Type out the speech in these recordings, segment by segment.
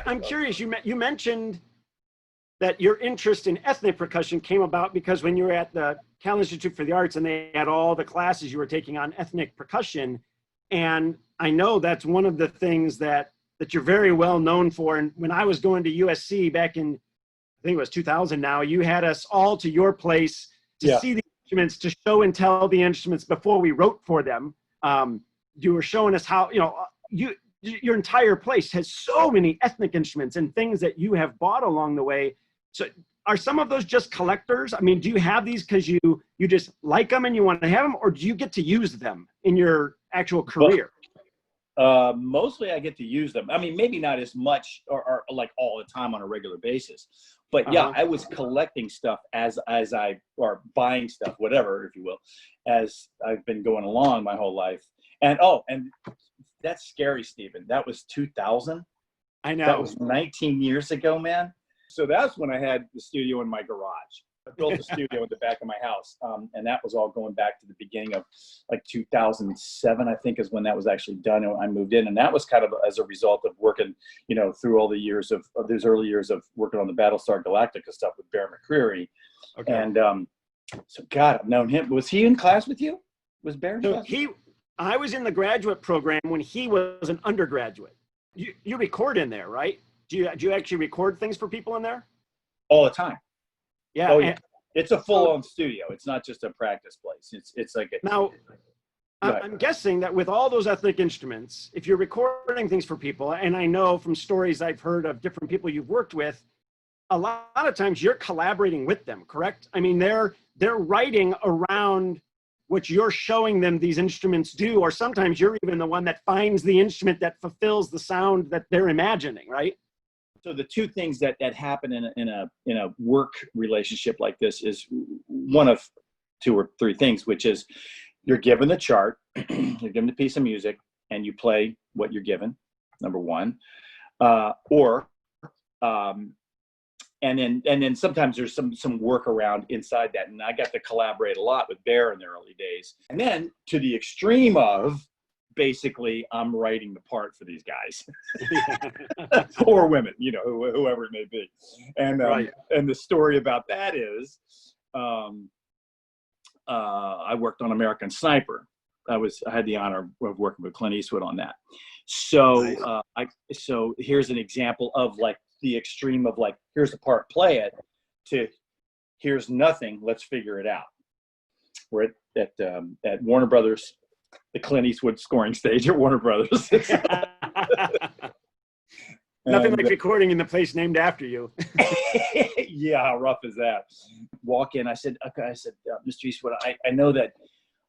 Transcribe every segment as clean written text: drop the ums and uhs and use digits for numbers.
I'm curious. You mentioned that your interest in ethnic percussion came about because when you were at the Cal Institute for the Arts and they had all the classes you were taking on ethnic percussion. And I know that's one of the things that you're very well known for. And when I was going to USC back in, I think it was 2000 now, you had us all to your place to see the instruments, to show and tell the instruments before we wrote for them. You were showing us how, your entire place has so many ethnic instruments and things that you have bought along the way. So are some of those just collectors? I mean, do you have these because you just like them and you want to have them, or do you get to use them in your actual career? Mostly I get to use them. I mean, maybe not as much or like all the time on a regular basis, but yeah, I was collecting stuff or buying stuff, whatever, if you will, as I've been going along my whole life. And that's scary, Stephen. That was 2000. I know. That was 19 years ago, man. So that's when I had the studio in my garage. I built a studio in the back of my house. And that was all going back to the beginning of like 2007, I think, is when that was actually done. And I moved in. And that was kind of as a result of working, through all the years of those early years of working on the Battlestar Galactica stuff with Bear McCreary. Okay. And so, God, I've known him. Was he in class with you? Was Bear in class? I was in the graduate program when he was an undergraduate. You record in there, right? Do you actually record things for people in there? All the time. Yeah. Oh, yeah. It's a full-on studio. It's not just a practice place. It's like a... Now, I'm guessing that with all those ethnic instruments, if you're recording things for people, and I know from stories I've heard of different people you've worked with, a lot of times you're collaborating with them, correct? I mean, they're writing around what you're showing them these instruments do, or sometimes you're even the one that finds the instrument that fulfills the sound that they're imagining, right? So the two things that happen in a work relationship like this is one of two or three things, which is you're given the chart, you're given a piece of music, and you play what you're given, number one, and then sometimes there's some work around inside that, and I got to collaborate a lot with Bear in the early days, and then to the extreme of basically I'm writing the part for these guys or women, whoever it may be. And and the story about that is I worked on American Sniper. I had the honor of working with Clint Eastwood on that. So so here's an example of like the extreme of like, here's the part, play it, to here's nothing, let's figure it out. We're at Warner Brothers, the Clint Eastwood scoring stage at Warner Brothers. Nothing like recording in the place named after you. Yeah, how rough is that? Walk in, I said, Mr. Eastwood, I know that,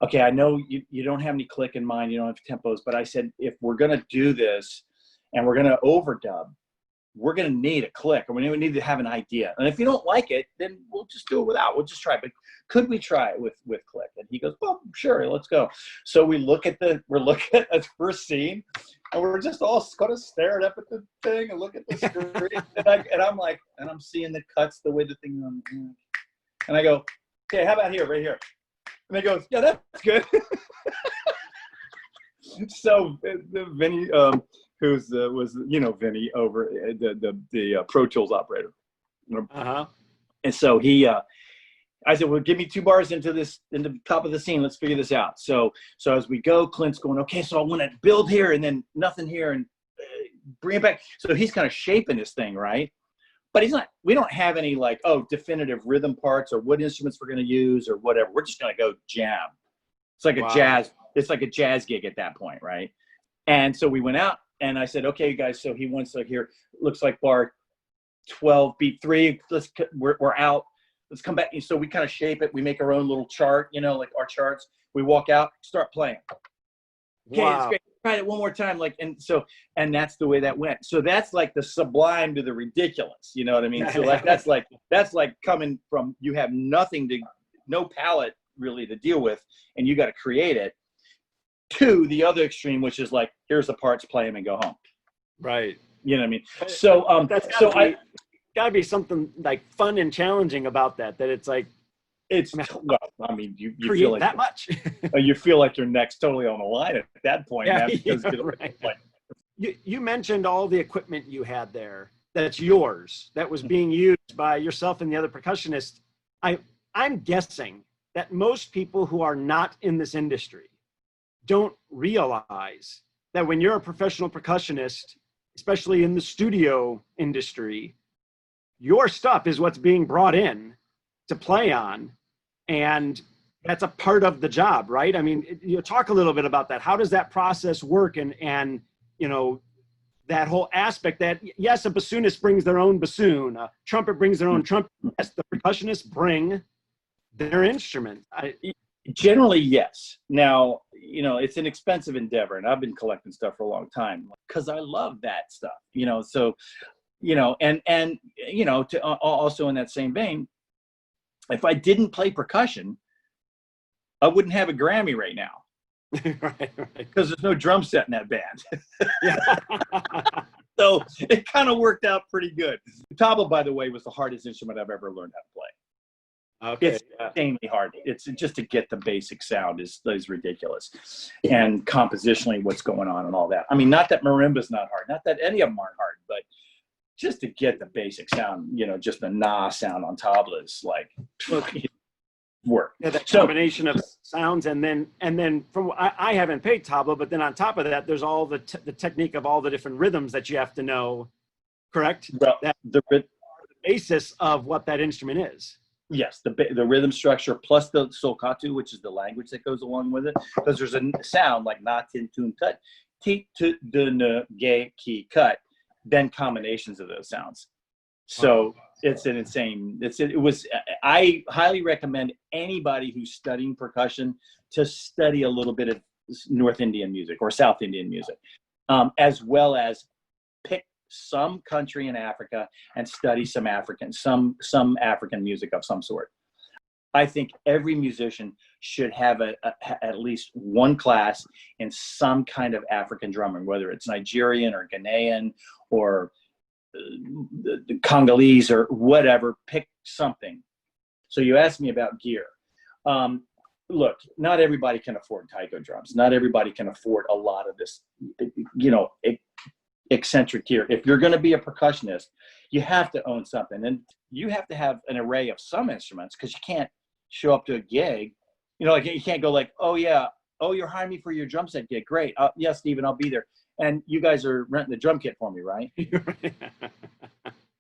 I know you don't have any click in mind, you don't have tempos, but I said, if we're going to do this and we're going to overdub, we're going to need a click, and we need to have an idea. And if you don't like it, then we'll just do it without. We'll just try. But could we try it with click? And he goes, well, sure, let's go. So we're looking at the first scene, and we're just all kind of staring up at the thing and look at the screen. and I'm seeing the cuts, the way the thing, and I go, okay, how about here, right here? And they go, yeah, that's good. So Vinny, who's was Vinny over the Pro Tools operator, and so he I said, well, give me 2 bars into the top of the scene, let's figure this out. So as we go, Clint's going, okay, so I want to build here and then nothing here and bring it back. So he's kind of shaping this thing, right? But we don't have any like, definitive rhythm parts or what instruments we're going to use or whatever. We're just going to go jam. It's like it's like a jazz gig at that point, right? And so we went out. And I said, okay, guys, so he wants to hear, looks like bar 12, beat 3. We're out. Let's come back. And so we kind of shape it. We make our own little chart, like our charts. We walk out, start playing. Okay, that's great. Try it one more time. And that's the way that went. So that's like the sublime to the ridiculous. You know what I mean? So that's like coming from, you have no palette really to deal with, and you got to create it, to the other extreme, which is like, here's the parts, play them and go home. Right. You know what I mean? So that's gotta be something like fun and challenging about that it's like, you feel like that much. You feel like your neck's totally on the line at that point. Yeah, man, because right. like you mentioned all the equipment you had there that's yours, that was being used by yourself and the other percussionists. I'm guessing that most people who are not in this industry don't realize that when you're a professional percussionist, especially in the studio industry, your stuff is what's being brought in to play on. And that's a part of the job, right? I mean, you talk a little bit about that. How does that process work? And you know, that whole aspect that, yes, a bassoonist brings their own bassoon, a trumpet brings their own trumpet. Yes, the percussionists bring their instrument. Generally, yes. Now, you know, it's an expensive endeavor, and I've been collecting stuff for a long time because I love that stuff, you know. So, you know, and you know, to also in that same vein, if I didn't play percussion, I wouldn't have a Grammy right now. Right. Because there's no drum set in that band. Yeah. So it kind of worked out pretty good. Tabla, by the way, was the hardest instrument I've ever learned how to play. Okay. It's insanely hard. It's just to get the basic sound is ridiculous. And compositionally, what's going on and all that. I mean, not that marimba's not hard, not that any of them aren't hard, but just to get the basic sound, you know, just the na sound on tabla is like work. Yeah, that combination of sounds, and then from I haven't played tabla, but then on top of that, there's all the technique of all the different rhythms that you have to know. Correct? Well, that the basis of what that instrument is. Yes, the rhythm structure plus the solkatu, which is the language that goes along with it, because there's a sound like na tin tun tut, ti tu de ne ge ki cut, then combinations of those sounds. So it's an insane. I highly recommend anybody who's studying percussion to study a little bit of North Indian music or South Indian music, as well as pick some country in Africa and study some African music of some sort. I think every musician should have at least one class in some kind of African drumming, whether it's Nigerian or Ghanaian or the Congolese or whatever. Pick something. So you asked me about gear. Look, not everybody can afford taiko drums. Not everybody can afford a lot of this, you know, eccentric gear. If you're going to be a percussionist, you have to own something, and you have to have an array of some instruments, because you can't show up to a gig, you know, like you can't go like, oh yeah, oh, you're hiring me for your drum set gig, great, yeah, Steven, I'll be there, and you guys are renting the drum kit for me, right?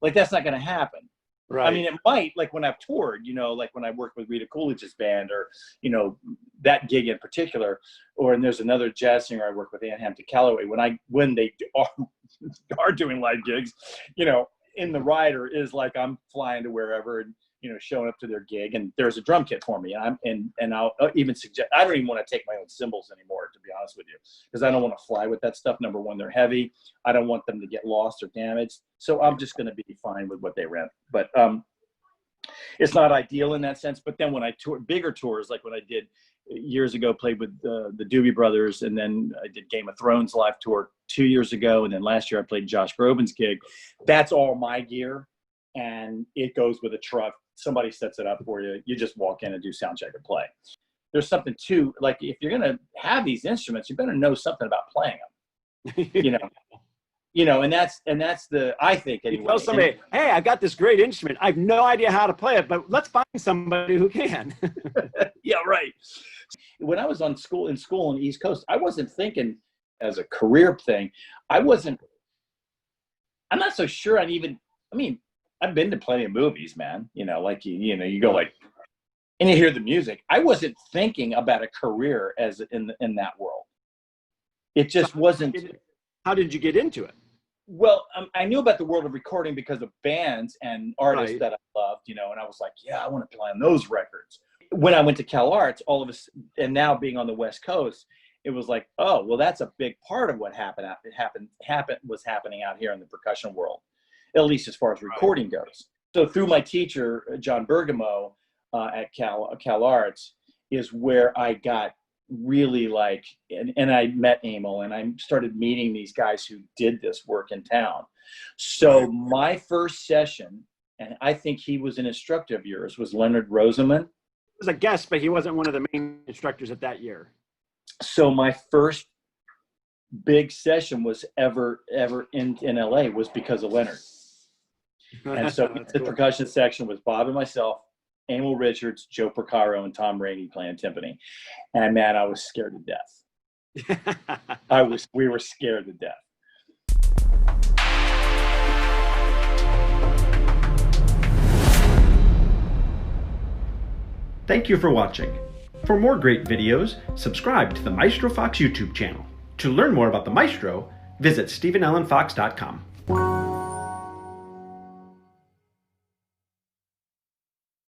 Like, that's not going to happen. Right. I mean, it might, like when I've toured, you know, like when I worked with Rita Coolidge's band, or, you know, that gig in particular, and there's another jazz singer I work with, Ann Hampton Calloway, when they are doing live gigs, you know, in the rider is like I'm flying to wherever and, you know, showing up to their gig, and there's a drum kit for me, and I'll even suggest, I don't even want to take my own cymbals anymore, to be honest with you, because I don't want to fly with that stuff. Number one, they're heavy. I don't want them to get lost or damaged, so I'm just going to be fine with what they rent. But it's not ideal in that sense. But then when I tour bigger tours, like when I did years ago, played with the Doobie Brothers, and then I did Game of Thrones live tour 2 years ago, and then last year I played Josh Groban's gig. That's all my gear, and it goes with a truck. Somebody sets it up for you. You just walk in and do sound check and play. There's something too, like if you're going to have these instruments, you better know something about playing them, you know, and that's the, I think anyway. You tell somebody, hey, I got this great instrument. I have no idea how to play it, but let's find somebody who can. Yeah, right. When I was in school on the East Coast, I wasn't thinking as a career thing. I'm not so sure I've been to plenty of movies, man. You know, like you know, you go like, and you hear the music. I wasn't thinking about a career as in that world. It just wasn't. How did you get into it? Well, I knew about the world of recording because of bands and artists that I loved, you know, and I was like, yeah, I want to play on those records. When I went to Cal Arts, all of us, and now being on the West Coast, it was like, oh, well, that's a big part of what was happening out here in the percussion world, at least as far as recording goes. So through my teacher, John Bergamo, at Cal Arts, is where I got really like, and I met Emil, and I started meeting these guys who did this work in town. So my first session, and I think he was an instructor of yours, was Leonard Rosenman. He was a guest, but he wasn't one of the main instructors at that year. So my first big session was ever in LA was because of Leonard. And so the cool. percussion section was Bob and myself, Emil Richards, Joe Porcaro, and Tom Rainey playing timpani. And man, I was scared to death. We were scared to death. Thank you for watching. For more great videos, subscribe to the Maestro Fox YouTube channel. To learn more about the Maestro, visit StephenAllenFox.com.